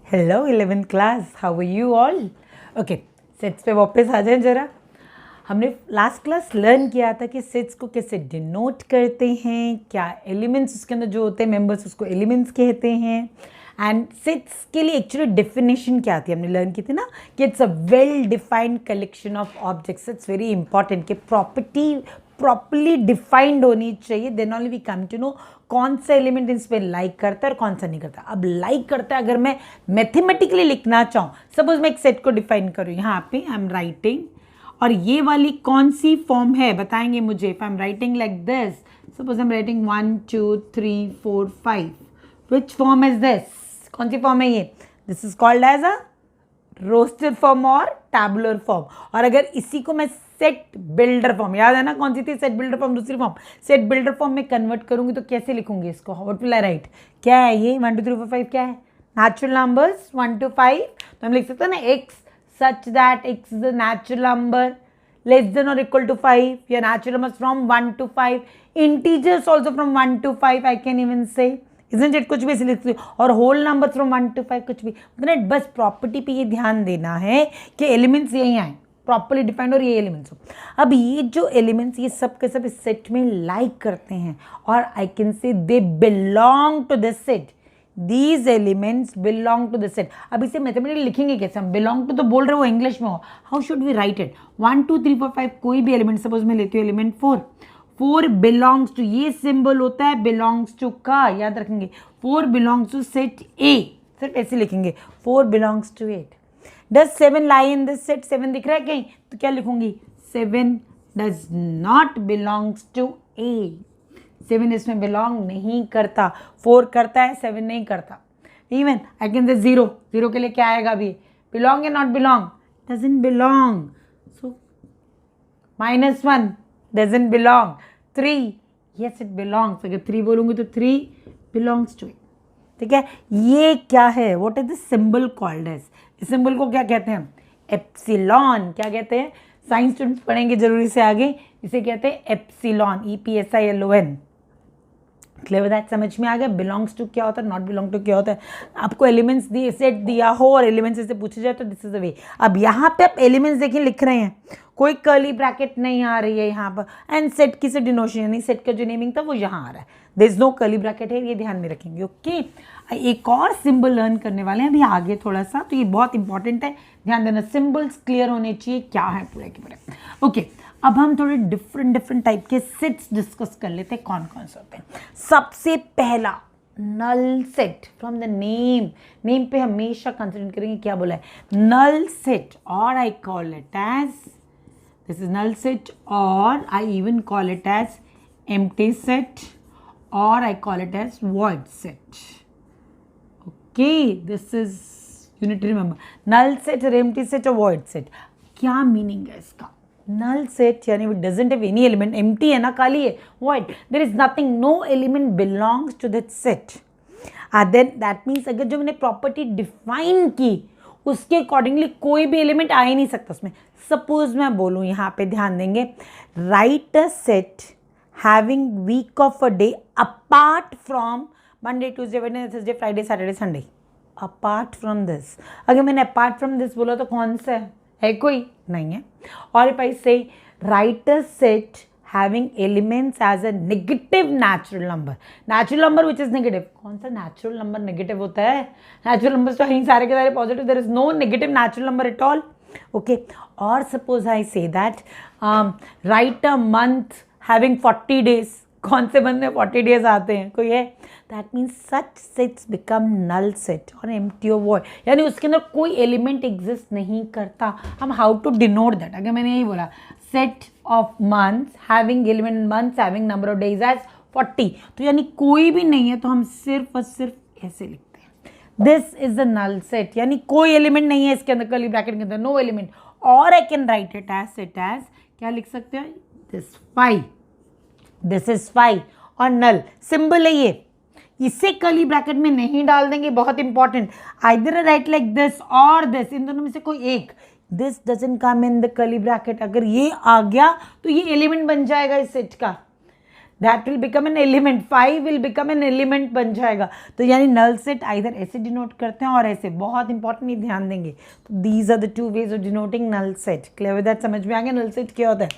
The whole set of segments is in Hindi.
Hello 11th class, how are you all? Okay, sets पे वापस आ जाएं जरा। हमने लास्ट क्लास लर्न किया था कि सेट्स को कैसे डिनोट करते हैं, क्या एलिमेंट्स उसके अंदर जो होते हैं मेंबर्स उसको एलिमेंट्स कहते हैं, एंड सेट्स के लिए एक्चुअली डेफिनेशन क्या थी हमने लर्न की थी ना, कि it's a well defined collection of objects. It's very important कि प्रॉपर्टी प्रॉपरली डिफाइंड होनी चाहिए, then only we come to know कौन सा एलिमेंट इस पर लाइक करता है और कौन सा नहीं करता। अब लाइक करता है अगर मैं मैथमेटिकली लिखना चाहूँ, सपोज मैं एक सेट को डिफाइन करूँ, यहाँ पे आई एम राइटिंग, और ये वाली कौन सी फॉर्म है बताएंगे मुझे। If I am writing like this, suppose I am writing 1 2 3 4 5, which form is this? कौन सी फॉर्म है ये? This is called as a roster form और टैबुलर फॉर्म। और अगर इसी को मैं सेट बिल्डर फॉर्म, याद है ना कौन सी थी सेट बिल्डर फॉर्म? दूसरी फॉर्म सेट बिल्डर फॉर्म में कन्वर्ट करूंगी तो कैसे लिखूंगी इसको? What will I right? क्या है ये 1 2 3 4 5? क्या है? Natural numbers 1 to 5। तो हम लिख सकते हैं ना x such that x is a natural number less than or equal to 5, या natural numbers from 1 to 5, integers also from 1 to 5 I can even say, isn't it? कुछ भी ऐसे लिख सकते हो, और होल नंबर फ्रॉम 1 to 5 कुछ भी। मतलब बस प्रॉपर्टी पे ये ध्यान देना है कि एलिमेंट्स यही आए, प्रॉपरली डिफाइंड, और ये एलिमेंट्स हो। अब ये जो एलिमेंट्स ये सब के सब इस सेट में लाइक करते हैं, और I can say they belong to this set. These elements belong to the set. अब इसे मैथमेटिकली लिखेंगे कैसे? हम बिलोंग टू तो बोल रहे हो इंग्लिश में हो, how should we write it? 1 2 3 4 5 कोई भी एलिमेंट, सपोज मैं लेती हूँ एलिमेंट 4, 4 बिलोंग्स टू, ये सिंबल होता है बिलोंग्स टू का, याद रखेंगे। 4 बिलोंग्स टू सेट ए, सिर्फ ऐसे लिखेंगे 4 belongs to 8। Does 7 lie in this set? 7 दिख रहा है कहीं? तो क्या लिखूंगी? 7 does not belongs to A. 7 इसमें बिलोंग नहीं करता। 4 करता है, 7 नहीं करता। इवन आई कैन से 0, 0 के लिए क्या आएगा अभी? बिलोंग या not belong? Doesn't belong. So -1 doesn't belong. 3, yes it belongs. अगर 3 बोलूंगी तो 3 belongs to it. ठीक है, ये क्या है? What is the symbol called as? इस सिंबल को क्या कहते हैं? एप्सिलॉन। क्या कहते हैं? साइंस स्टूडेंट्स पढ़ेंगे जरूरी से आगे। इसे कहते हैं एप्सिलॉन, EPSILON। Clear that? समझ में आ गया? बिलोंग्स टू क्या होता है, नॉट बिलोंग टू क्या होता है। आपको एलिमेंट्स दिए, सेट दिया हो और एलिमेंट्स से पूछे जाए तो दिस इज द वे। अब यहाँ पे आप एलिमेंट्स देखिए लिख रहे हैं, कोई कर्ली ब्रैकेट नहीं आ रही है यहाँ पर, एंड सेट की से डिनोशन यानी सेट का जो नेमिंग था वो यहाँ आ रहा है, there is no curly bracket है, ये ध्यान में रखेंगे। ओके, एक और सिंबल लर्न करने वाले हैं अभी आगे थोड़ा सा, तो ये बहुत इंपॉर्टेंट है, ध्यान देना। सिंबल्स क्लियर होने चाहिए क्या है पूरे के पूरे। ओके, अब हम थोड़े डिफरेंट टाइप के सेट्स डिस्कस कर लेते हैं, कौन कौन से होते हैं। सबसे पहला null set, from the name पे हमेशा कंसिडर करेंगे क्या बोला है, नल सेट, और I call it as, this is null set, और I even call it as empty set, और I call it as void set. Okay, this is you need to remember, null set और एम्प्टी सेट और वॉइड सेट। क्या मीनिंग है इसका? नल सेट यानी it doesn't have any element, empty है ना, खाली है, void, there is nothing, no element belongs to that set। then that means अगर जो मैंने प्रॉपर्टी डिफाइन की उसके अकॉर्डिंगली कोई भी एलिमेंट आ ही नहीं सकता उसमें। सपोज मैं बोलूँ, यहाँ पे ध्यान देंगे, write a set having week of a day apart from Monday Tuesday Wednesday Thursday Friday Saturday Sunday. Apart from this, अगर मैंने अपार्ट फ्रॉम दिस बोला तो कौन सा है कोई? नहीं है। और if I say write a set having elements as a negative natural number which is negative. कौन सा नेचुरल नंबर नेगेटिव होता है? नेचुरल नंबर्स तो हैं सारे के सारे positive, there is no negative natural number at all. Okay, और suppose I say that right a month having 40 days। कौन से मंथ में 40 days आते हैं? कोई है? That means such sets become null set और एम्प्टी और वॉइड, यानी उसके अंदर कोई एलिमेंट एग्जिस्ट नहीं करता। हम हाउ टू डिनोट दैट? अगर मैंने यही बोला set of months having element months having number of days as 40, तो यानी कोई भी नहीं है, तो हम सिर्फ और सिर्फ ऐसे लिखते हैं, this is a null set, यानी कोई एलिमेंट नहीं है इसके अंदर, कर्ली ब्रैकेट के अंदर नो एलिमेंट। और I can write it as set as, क्या लिख सकते हैं? दिस इज 5 और नल सिंबल है ये, इसे कर्ली ब्रैकेट में नहीं डाल देंगे, बहुत important. Either right like this और दिस, इन दोनों में से कोई एक। This doesn't come in the curly bracket, अगर ये आ गया तो ये एलिमेंट बन जाएगा इस सेट का। That will become an element, 5 will become an element बन जाएगा। तो यानी नल सेट आइदर ऐसे डिनोट करते हैं और ऐसे, बहुत इंपॉर्टेंट, ये ध्यान देंगे। तो these are the two ways of denoting null set. Clear with that? समझ में आ गया नल सेट क्या होता है?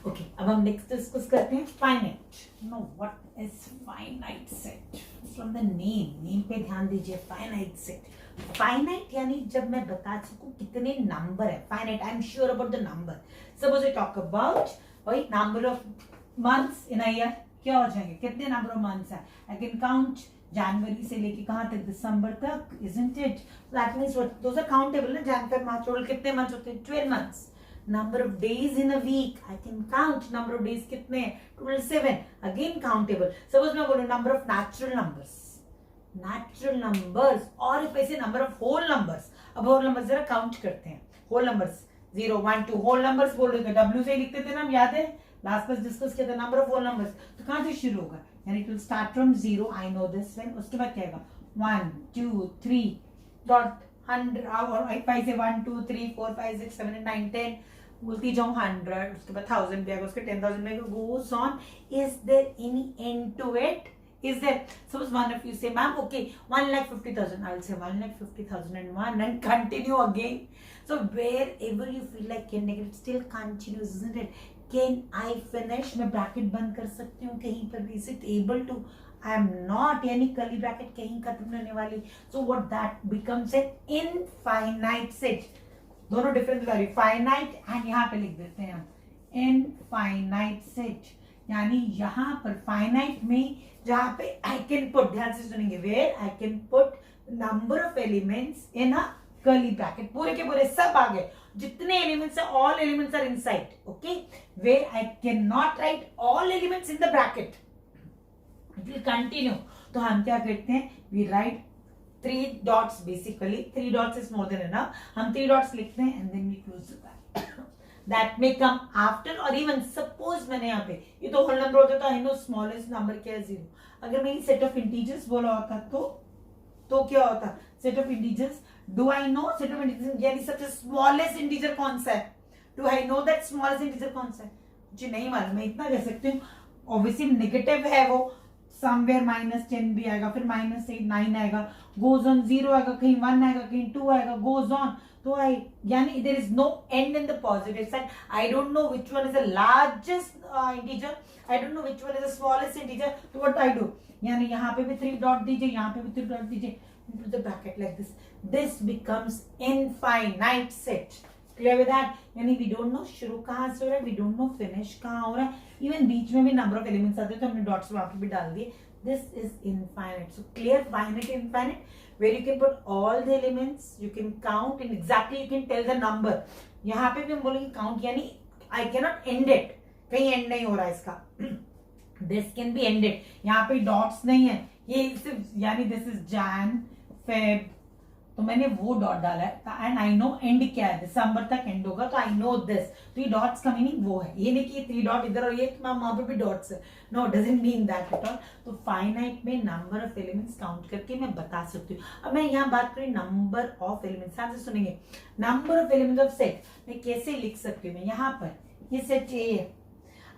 ओके, अब हम नेक्स्ट डिस्कस करते हैं finite. No, what is finite set? From the name पे ध्यान दीजिए। फाइनाइट सेट, फाइनाइट यानी जब मैं बता सकूं कितने नंबर है। Finite, I am sure about the number. Suppose I talk about वही number of months in a year, क्या हो जाएंगे, कितने नंबर ऑफ मंथ्स है। आई कैन काउंट जनवरी से लेके कहां तक, दिसंबर तक, isn't it? That means those are countable ना, जनवरी फरवरी मार्च अप्रैल, कितने मंथ्स होते हैं, 12 months. Number of days in a week, I can count number of days कितने हैं, total 7, again countable. Suppose मैं बोलूं number of natural numbers, और if I say number of whole numbers, अब whole numbers जरा count करते हैं, whole numbers 0 1 2 whole numbers बोल रहे थे, W से लिखते थे ना, हम याद है लास्ट क्लास डिस्कस किया था, number of whole numbers। तो कहां से शुरू होगा, यानी it will start from 0, I know this one, उसके बाद क्या आएगा 1 2 3 dot 100, और if I say 1 2 3 4 5 6 7 8 9 10 बोलती जाऊं 100, उसके बाद 1000 भी आएगा, उसके 10,000 में goes on. Is there any end to it? Is there? Suppose one of you say, ma'am, okay, 1,50,000. I'll say 1,50,001 and continue again. So wherever you feel like ending, it still continues, isn't it? Can I finish? मैं ब्रैकेट बंद कर सकती हूँ कहीं पर भी? Is it able to? I am not, यानी कर्ली ब्रैकेट कहीं खत्म होने वाली। So what that becomes an infinite set. दोनों डिफरेंट वैल्यू, फाइनाइट एंड यहाँ पे लिख देते हैं हम इनफाइनाइट सेट। यानी यहाँ पर फाइनाइट में जहाँ पे आई कैन पुट, ध्यान से सुनेंगे, where I can put number of elements in a curly bracket, पूरे के पूरे सब आ गए, जितने एलिमेंट्स है all elements are inside, okay. Where I can not write all elements in the bracket, it will continue. तो हम क्या करते हैं, we write 3 dots basically, 3 dots is more than enough. हम 3 dots लिखते हैं and then we close the bracket. That may come after or even suppose मैंने यहाँ पे ये तो whole number होता था, I know smallest number क्या है 0। अगर मैं set of integers बोला होता तो क्या होता, set of integers, do I know set of integers यानी सबसे smallest integer कौन सा है, do I know that smallest integer कौन सा है, मुझे नहीं मालूम, मैं इतना कह सकती हूँ obviously नेगेटिव है वो, समवेयर -10 भी आएगा, फिर -8 9 आएगा, गोज ऑन 0 आएगा, कहीं 1 आएगा, कहीं 2 आएगा, गोज ऑन। तो आई यानी there is no end in the positive side. I don't know which one is the largest integer, I don't know which one is the smallest integer, तो व्हाट आई डू, यानी यहाँ पे भी 3 डॉट दीजिए, यहाँ पे भी 3 डॉट दीजिए, into the bracket like this, this becomes infinite set. Clear with that? यानी वी डोंट नो शुरू कहां से हो रहा है, वी डोंट नो फिनिश कहां हो रहा है, इवन बीच में भी नंबर ऑफ एलिमेंट्स आते हैं तो हमने डॉट्स वहां पे भी डाल दिए। This is infinite. So clear, finite infinite, where you can put all the elements, you can count and exactly you can tell the number। यहाँ पे भी हम बोलेंगे count, यानी I cannot end it, कहीं end नहीं हो रहा है इसका, this can be ended, यहाँ पे डॉट्स नहीं है, ये सिर्फ यानी दिस इज जैन फेब, तो मैंने वो डॉट डाला है एंड आई नो एंड क्या है, दिसंबर तक एंड होगा, तो आई नो दिस। तो ये डॉट्स का मीनिंग वो है, ये नहीं कि 3 डॉट इधर और ये वहां पे भी डॉट्स है, no, doesn't mean that at all. तो फाइनाइट में नंबर ऑफ एलिमेंट्स काउंट करके मैं बता सकती हूँ। अब मैं यहाँ बात करूँ नंबर ऑफ एलिमेंट्स, ध्यान से सुनेंगे, number of elements of set मैं कैसे लिख सकती हूँ, मैं यहाँ पर ये सेट ए है,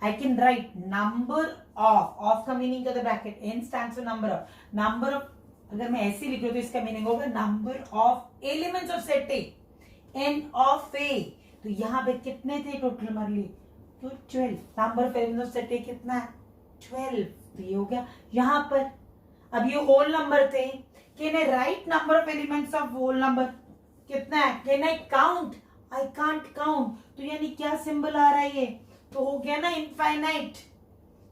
I can write number of का मीनिंग क्या था, bracket, n stands for number of, अगर मैं ऐसे लिख रही हूँ तो इसका मीनिंग होगा number of elements of set A, n of A. तो यहाँ पे कितने थे टोटल हमारे लिए, तो 12, number of elements of set ए कितना है, 12, तो ये हो गया। यहाँ पर अब ये होल नंबर थे, can I write number of elements of whole number कितना है, can I count, I can't count, तो यानी क्या सिंबल आ रहा है ये, तो हो गया ना infinite,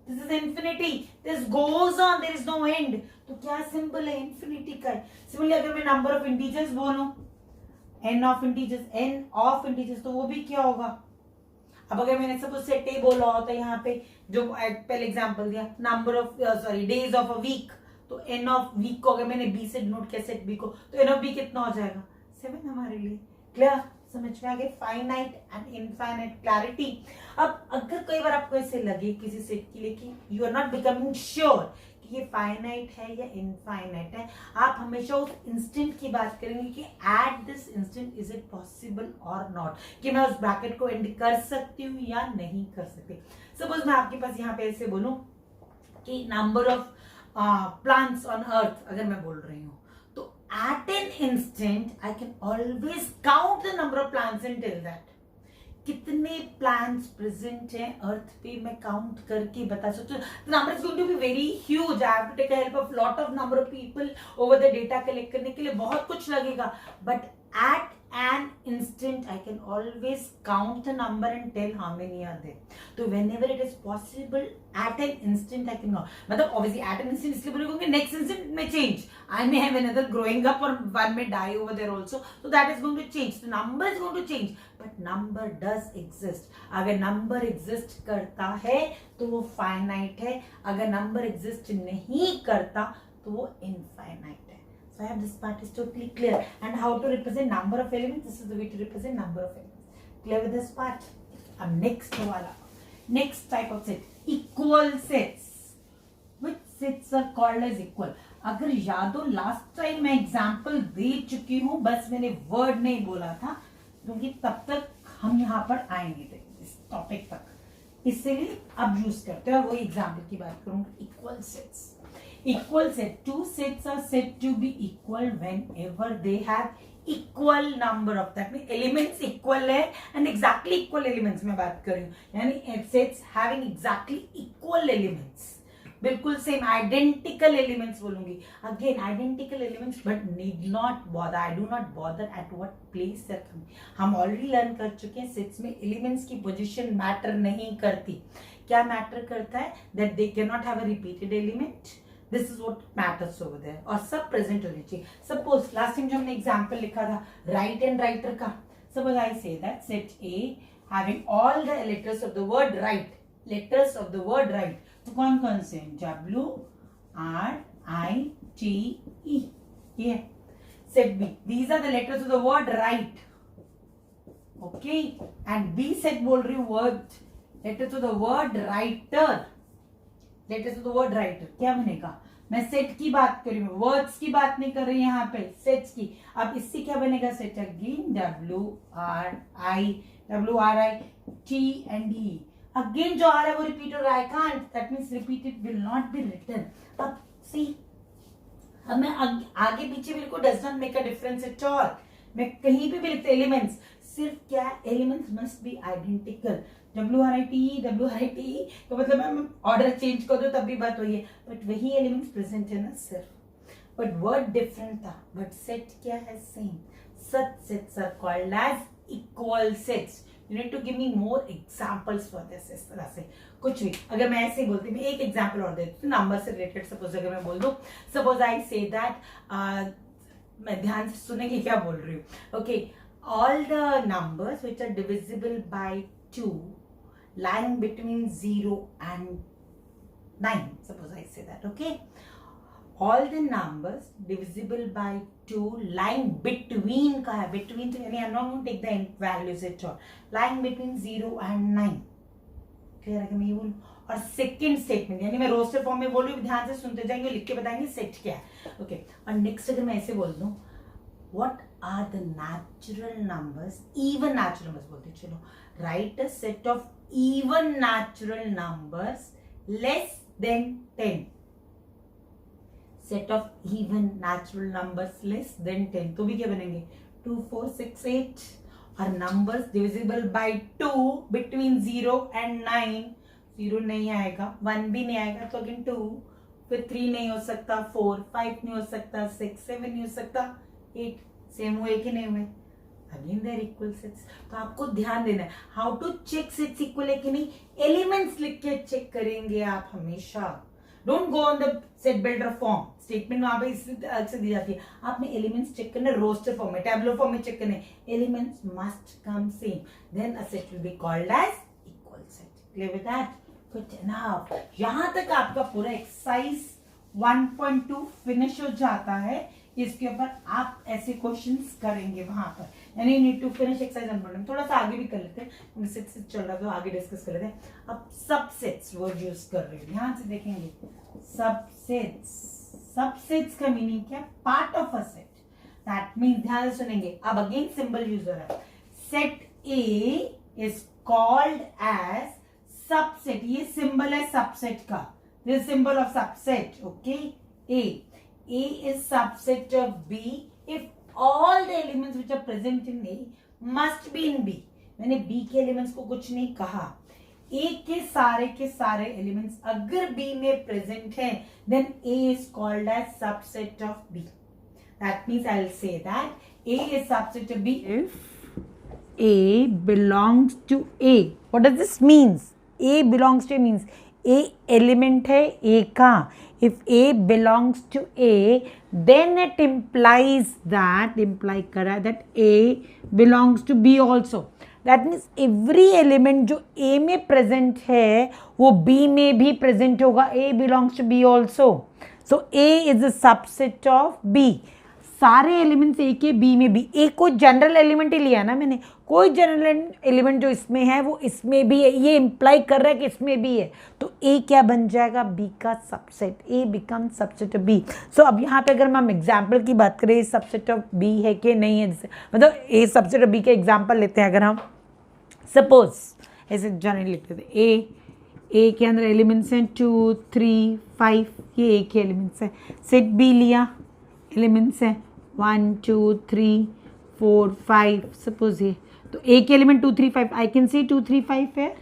this is infinity, this goes on, there is no end, तो क्या सिंबल है, इंफिनिटी का है। सिमिलरली अगर मैं नंबर ऑफ इंटीजर्स बोलूं, n ऑफ इंटीजर्स, तो वो भी क्या होगा, अब अगर मैंने सपोज सेट ए बोला होता यहाँ पे, जो पहले एग्जांपल दिया, number of days of a week, तो n ऑफ वीक को अगर मैंने b से डिनोट किया सेट b को, तो n ऑफ b कितना हो जाएगा, 7 हमारे लिए। क्लियर, समझ में आ गया, फाइनाइट एंड इनफाइनाइट, क्लैरिटी। अब अगर कई बार आपको ऐसे लगे किसी सेट के लिए कि you are not becoming sure कि ये फाइनाइट है या इनफाइनाइट है, आप हमेशा उस इंस्टेंट की बात करेंगे कि at this instant is it possible और नॉट, कि मैं उस ब्रैकेट को एंड कर सकती हूँ या नहीं कर सकती। सपोज मैं आपके पास यहाँ पे ऐसे बोलूं कि number of plants on earth अगर मैं बोल रही हूँ, तो at an instant I can always count the number of plants and tell that कितने प्लांट्स प्रेजेंट हैं अर्थ पे, मैं काउंट करके बता सकती हूँ. The number is going to be very huge. I have to take help of lot of number of people over the data collect करने के लिए बहुत कुछ लगेगा. But at an instant I can always count the number and tell how many are there. So whenever it is possible at an instant I can know. मतलब obviously at an instant इसलिए बोलेंगे next instant may change. I may have another growing up or one may die over there also. So that is going to change. The number is going to change. But number does exist. अगर number exist करता है तो वो finite है. अगर number exist नहीं करता तो वो infinite है. So I have this part is totally clear. And how to represent number of elements? This is the way to represent number of elements. Clear with this part? Next wala. Next type of set. Equal sets. Which sets are called as equal? अगर याद हो लास्ट टाइम मैं एग्जाम्पल दे चुकी हूँ, बस मैंने वर्ड नहीं बोला था क्योंकि तब तक हम यहाँ पर आएंगे इस टॉपिक तक, इसलिए अब यूज करते हैं और वही एग्जाम्पल की बात करूंगी. Equal sets. Equal set. Two sets are said to be equal whenever they have equal number of that means elements equal है and exactly equal elements में बात कर रही हूँ. यानी sets having exactly equal elements, बिल्कुल सेम आइडेंटिकल एलिमेंट्स बोलूंगी. Again identical elements but need not bother. I do not bother at what place they are coming. हम ऑलरेडी लर्न कर चुके हैं सेट्स में एलिमेंट्स की पोजीशन मैटर नहीं करती. क्या मैटर करता है? That they can not have a repeated element. This is what matters over there. और सब प्रेजेंट होनी चाहिए. सपोज लास्ट टाइम जो हमने एग्जाम्पल लिखा था राइट एंड राइटर का, suppose I say that set A having all the letters of the word right. Letters of the word right तो कौन कौन से? W R I T E. ये set B these are the letters of the word right. Okay and B set बोल रही हूँ word letters of the word writer. Letters of the word writer क्या बनेगा? मैं सेट की बात कर रही हूँ, वर्ड्स की बात नहीं कर रही यहाँ पे, सेट्स की. अब इससे क्या बनेगा? Set again W R I T and E. Again जो आ रहा है वो रिपीट हो रहा है. Can't that means repeated will not be written. अब सी अब मैं आगे पीछे बिल्कुल does not make a difference at all. मैं कहीं भी लिखते एलिमेंट्स, सिर्फ क्या elements must be identical. WRITE तो मतलब मैं ऑर्डर चेंज कर दो तब भी बात वही है, बट वही एलिमेंट्स प्रेजेंट है ना सिर्फ, बट वर्ड डिफरेंट था, बट सेट क्या है? Same. Such sets are called as equal sets. You need to give me more examples for this. इस तरह से कुछ भी अगर मैं ऐसे ही बोलती, मैं एक एग्जांपल और देती हूँ नंबर से रिलेटेड. सपोज अगर मैं बोल दूँ, सपोज आई से दैट, मैं ध्यान से सुनेंगे क्या बोल रही हूँ. Okay, all the numbers which are divisible by 2 lying between 0 and 9. Suppose I say that. Okay, all the numbers divisible by 2 lying between का है. between तो यानी I'm not going to take the values at all. lying between 0 and 9. Clear है कि मैं ये बोलूँ? और सेकेंड स्टेटमेंट यानी मैं रोस्टर फॉर्म में बोल रही हूँ, ध्यान से सुनते जाएंगे, लिख के बताएंगे सेट क्या है. ओके, और नेक्स्ट अगर मैं ऐसे बोल दूँ, what are the natural numbers, even natural numbers बोलते. चलो, write a set of even natural numbers less than 10. set of even natural numbers less than 10 तो भी क्या बनेंगे? 2 4 6 8. और numbers divisible by 2 between 0 and 9. 0 नहीं आएगा, 1 भी नहीं आएगा, तो अगेन 2, फिर 3 नहीं हो सकता, 4 5 नहीं हो सकता, 6 7 नहीं हो सकता, 8 सेम हुए कि नहीं हुए? Again there equal sets. तो आपको ध्यान देना है how to check sets equal है कि नहीं. एलिमेंट्स लिख के चेक करेंगे आप हमेशा. Don't go on the set builder form. Statement वहां पे इसलिए अलग से दी जाती है. आपने एलिमेंट्स चेक करना रोस्टर फॉर्म में, टैबलो फॉर्म में चेक करने. Elements must come same, then a set will be called as equal set. Clear with that? Good enough. यहां तक आपका पूरा एक्सरसाइज 1.2 फिनिश हो जाता है. इसके ऊपर आप ऐसे क्वेश्चंस करेंगे वहां पर, यानी नीड टू फिनिश एक्सरसाइज 1.1. थोड़ा सा आगे भी कर लेते हैं, सेट्स चल रहा है तो आगे डिस्कस कर लेते हैं. अब सबसेट्स वर्ड यूज कर रहे हैं, ध्यान से देखेंगे. सबसेट्स, सबसेट्स का मीनिंग क्या? Part of a set. That mean ध्यान से सुनेंगे. अब अगेन सिंबल यूज हो रहा है. Set A is called as subset. ये सिंबल है सबसेट का. this symbol of subset, okay? A is subset of B if all the elements which are present in A must be in B. मैंने B के elements को कुछ नहीं कहा, A के सारे elements अगर B में present हैं, then A is called as subset of B. That means I'll say that A is subset of B if A belongs to A. What does this means? A belongs to A means A element है A का. If A belongs to A, then it implies that A belongs to B also. That means every element जो A में present है वो B में भी present होगा. A belongs to B also. So A is a subset of B. सारे एलिमेंट्स ए के बी में भी. ए को जनरल एलिमेंट ही लिया ना मैंने, कोई जनरल एलिमेंट जो इसमें है वो इसमें भी है, ये इम्प्लाई कर रहा है कि इसमें भी है. तो ए क्या बन जाएगा? बी का subset. A become subset of B. So अब यहाँ पे अगर हम एग्जाम्पल की बात करें सबसेट ऑफ बी है कि नहीं है, मतलब ए सबसेट ऑफ बी के एग्जाम्पल लेते हैं. अगर हम सपोज ऐसे जनरली लिखते थे ए के अंदर एलिमेंट्स हैं 2 3 5, ये ए के एलिमेंट्स हैं. सेट बी लिया, एलिमेंट्स हैं 1 2 3 4 5, सपोज ये. तो ए के एलिमेंट 2 3 5, आई कैन सी 2 3 5 है.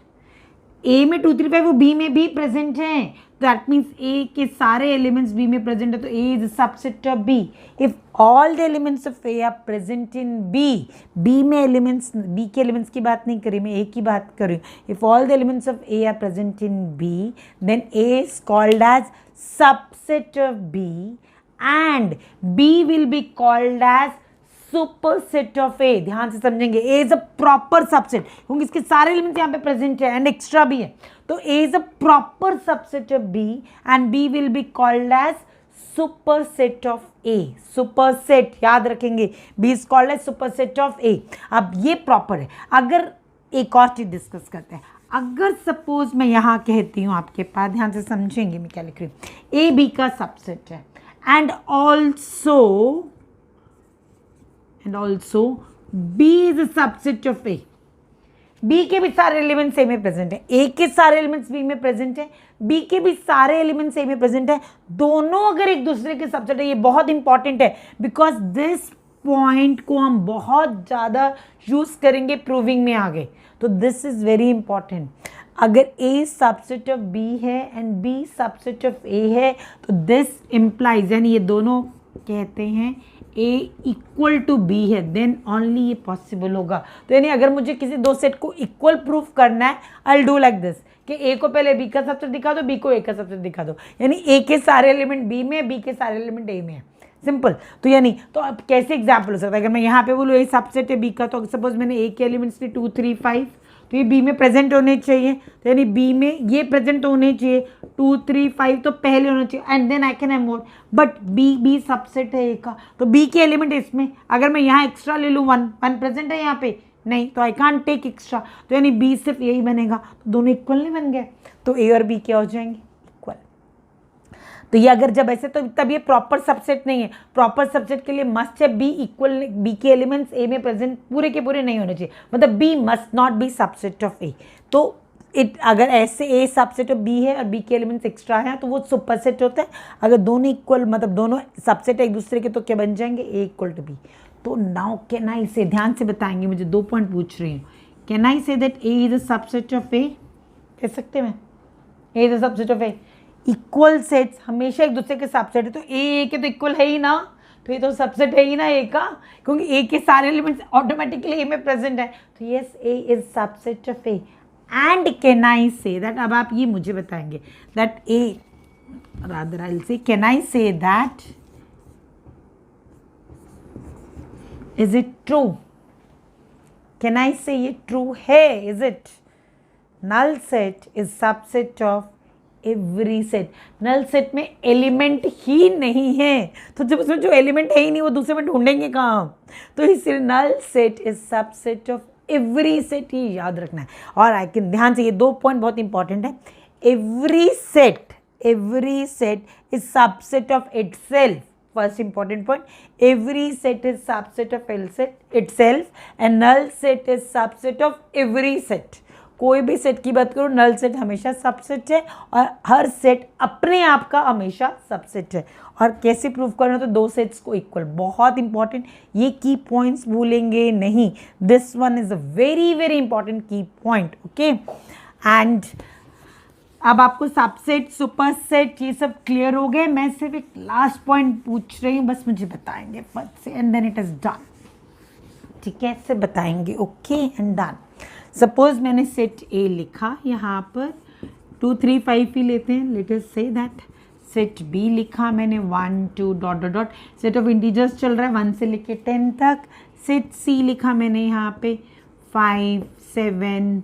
ए में 2 3 5 वो बी में भी प्रेजेंट हैं. दैट मीन्स ए के सारे एलिमेंट्स बी में प्रेजेंट है, तो A is subset of B. If all the elements of A are present in B, B में एलिमेंट्स, बी के एलिमेंट्स की बात नहीं करी मैं, ए की बात कर रही हूँ. If all the elements of A are present in B, then A is called as subset of B and B will be called as superset of A. ध्यान से समझेंगे, A is a proper subset क्योंकि इसके सारे एलिमेंट्स यहाँ पे प्रेजेंट है एंड एक्स्ट्रा भी है. तो A is a proper subset of B and B will be called as superset of A. Superset याद रखेंगे, B is called as superset of A. अब ये प्रॉपर है. अगर एक और चीज डिस्कस करते हैं, अगर सपोज मैं यहाँ कहती हूँ आपके पास, ध्यान से समझेंगे मैं क्या लिख रही हूँ. A B का सबसेट है and also B is a subset of A. B के भी सारे एलिमेंट्स ए में प्रेजेंट है, ए के सारे एलिमेंट्स बी में प्रेजेंट है, बी के भी सारे एलिमेंट्स ए में प्रेजेंट है. दोनों अगर एक दूसरे के सबसेट है, ये बहुत इंपॉर्टेंट है बिकॉज दिस पॉइंट को हम बहुत ज़्यादा यूज करेंगे प्रूविंग में आगे. तो दिस इज वेरी इंपॉर्टेंट. अगर A सबसेट ऑफ B है and B subset of A है, तो दिस इम्प्लाइज, यानी ये दोनों कहते हैं A इक्वल टू B है, देन ओनली ये पॉसिबल होगा. तो यानी अगर मुझे किसी दो सेट को इक्वल प्रूफ करना है, आई डू लाइक दिस कि A को पहले B का सबसेट दिखा दो, B को A का सबसेट दिखा दो. यानी A के सारे एलिमेंट B में, B के सारे एलिमेंट A में है. सिंपल. तो यानी तो अब कैसे एग्जाम्पल हो सकता है? अगर मैं यहाँ पे बोलूँ A सबसेट है B का, तो सपोज मैंने A के एलिमेंट्स लिए 2 3 5, तो ये बी में प्रेजेंट होने चाहिए. तो यानी बी में ये प्रेजेंट होने चाहिए, 2 3 5 तो पहले होना चाहिए and then I can have more. But B subset है ए का, तो बी के एलिमेंट इसमें, अगर मैं यहाँ एक्स्ट्रा ले लूँ 1 प्रेजेंट है यहाँ पे नहीं, तो आई कांट टेक एक्स्ट्रा. तो यानी बी सिर्फ यही बनेगा, तो दोनों इक्वल नहीं बन गए. तो ए और बी क्या हो जाएंगे? इक्वल. तो ये अगर जब ऐसे, तो तब ये प्रॉपर सबसेट नहीं है. प्रॉपर सबसेट के लिए मस्ट है बी इक्वल, बी के एलिमेंट्स ए में प्रेजेंट पूरे के पूरे नहीं होने चाहिए, मतलब B must not be subset of A. तो अगर ऐसे ए सबसेट ऑफ बी है और बी के एलिमेंट्स एक्स्ट्रा हैं, तो वो सुपरसेट होता है. अगर दोनों इक्वल, मतलब दोनों सबसेट एक दूसरे के, तो क्या बन जाएंगे? ए इक्वल टू बी. तो नाउ कैन आई से, ध्यान से बताएंगे, मुझे 2 पॉइंट पूछ रही हूँ. Can I say that A is a subset of A? कह सकते हैं A is a subset of A. Equal sets हमेशा एक दूसरे के सबसेट है, तो ए के तो इक्वल है ही ना, तो ये तो सबसेट है ही ना ए का, क्योंकि ए के सारे एलिमेंट्स ऑटोमेटिकली ए में प्रेजेंट है. तो yes, A is subset of A. And can I say that, अब आप ये मुझे बताएंगे that A, rather I will say, can I say that is it true? Can I say ये ट्रू है? Is it? Null set is subset of every set. Null set में एलिमेंट ही नहीं है, तो जब उसमें जो एलिमेंट है ही नहीं, वो दूसरे में ढूंढेंगे कहाँ? तो इसलिए null set is subset of every set, ये याद रखना है. और आई कैन, ध्यान से, ये 2 पॉइंट बहुत इंपॉर्टेंट है. Every set is subset of itself. First important point, every set is subset of itself and null set is subset of every set. कोई भी सेट की बात करो, नल सेट हमेशा सबसेट है और हर सेट अपने आप का हमेशा सबसेट है। और कैसे प्रूव करना, तो दो सेट्स को इक्वल, बहुत इंपॉर्टेंट, ये की पॉइंट्स भूलेंगे नहीं, this one is a very very important की पॉइंट। ओके, एंड अब आपको सबसेट, सुपर सेट, ये सब क्लियर हो गए। मैं सिर्फ एक लास्ट पॉइंट पूछ रही हूँ, बस मुझे बताएंगे फट से, and then it is done. ठीक है, ऐसे बताएंगे, ओके एंड डन। सपोज मैंने सेट ए लिखा, यहाँ पर 2 3 5 ही लेते हैं, let us say that. Set B लिखा मैंने 1 2 dot dot dot, set of integers चल रहा है 1 से लेके 10 तक। सेट सी लिखा मैंने यहाँ पे 5 7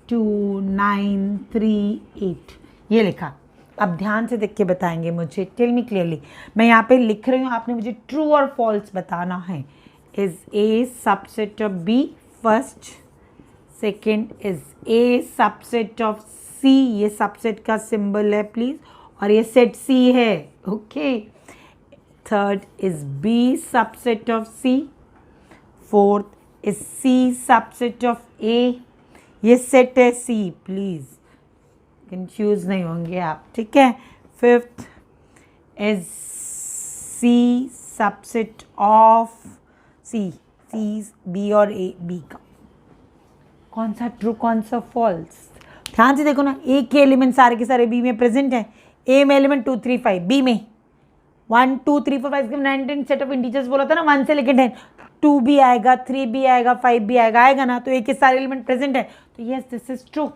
2 9 3 8, ये लिखा। अब ध्यान से देख के बताएंगे मुझे, टेल मी क्लियरली। मैं यहाँ पे लिख रही हूँ, आपने मुझे ट्रू और फॉल्स बताना है। Is A subset of B first, second is A subset of C, ये सबसेट का सिंबल है प्लीज, और ये सेट सी है। Okay, third is B subset of C, fourth is C subset of A, ये सेट है सी, प्लीज कंफ्यूज नहीं होंगे आप, ठीक है। Fifth is C subset of C, C B और ए, बी का कौन सा ट्रू कौन सा फॉल्स, ध्यान से देखो ना। ए के एलिमेंट सारे के सारे बी में प्रेजेंट है। ए में एलिमेंट 2 3 5, बी में 1 2 3 4 5 9 10 सेट ऑफ इंटीजर्स बोला था ना, 1 से लेकर 10, 2 भी आएगा, 3 भी आएगा, 5 भी आएगा ना, तो ए के सारे एलिमेंट प्रेजेंट है, तो यस दिस इज ट्रू।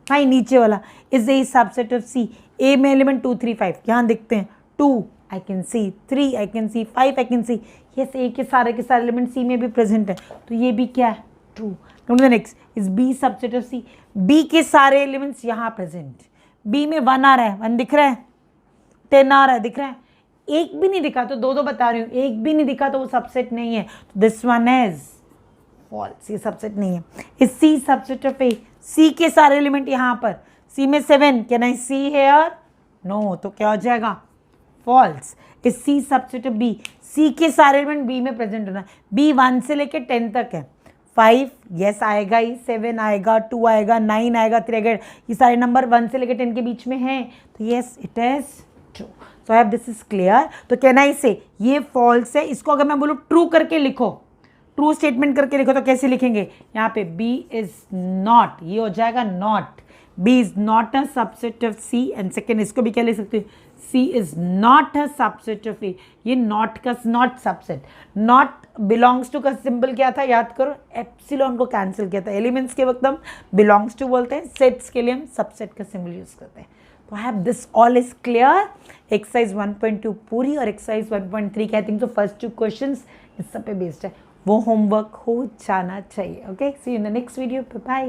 भाई नीचे वाला is A subset of C, A में एलिमेंट 2 3 5, यहाँ देखते हैं 2 I can see, 3 I can see, 5 I can see, yes A के सारे एलिमेंट सी में भी प्रेजेंट है, तो ये भी क्या है, true. Next is B subset of C, B के सारे एलिमेंट्स यहाँ प्रेजेंट, बी में 1 आ रहा है, 1 दिख रहा है, 10 आ रहा है, दिख रहा है, एक भी नहीं दिखा तो दो बता रही हूँ, एक भी नहीं दिखा तो वो सबसेट नहीं है, तो दिस वन इज फॉल्स, ये सबसेट नहीं है। Is C subset of A, C के सारे एलिमेंट यहाँ पर, सी में 7, can I see here, no, तो क्या हो जाएगा, false. Is C subset of B, C के सारे एलिमेंट बी में प्रेजेंट होना है, बी 1 से लेके 10 तक है, 5 यस आएगा ही, 7 आएगा, 2 आएगा, 9 आएगा, 3 आएगा, ये सारे नंबर 1 से लेकर 10 के बीच में हैं, तो yes it is true. So I have this is clear. तो कैन आई से ये फॉल्स है, इसको अगर मैं बोलूँ ट्रू करके लिखो, ट्रू स्टेटमेंट करके लिखो, तो कैसे लिखेंगे, यहाँ पे बी इज नॉट, ये हो जाएगा not, B is not a subset of C, and second इसको भी क्या लिख सकते हो, C is not a subset of A, ये नॉट का not subset, not belongs to का सिंबल क्या था, याद करो, एप्सिलॉन को कैंसिल किया था, एलिमेंट्स के वक्त हम बिलोंग्स टू बोलते हैं, सेट्स के लिए हम सबसेट का सिंबल यूज करते हैं। तो I have this all is clear. Exercise 1.2 पूरी और एक्सरसाइज 1.3 के आई थिंक तो फर्स्ट 2 क्वेश्चंस इस सब पे बेस्ड है, वो होमवर्क हो जाना चाहिए। Okay, see you in the next video, bye.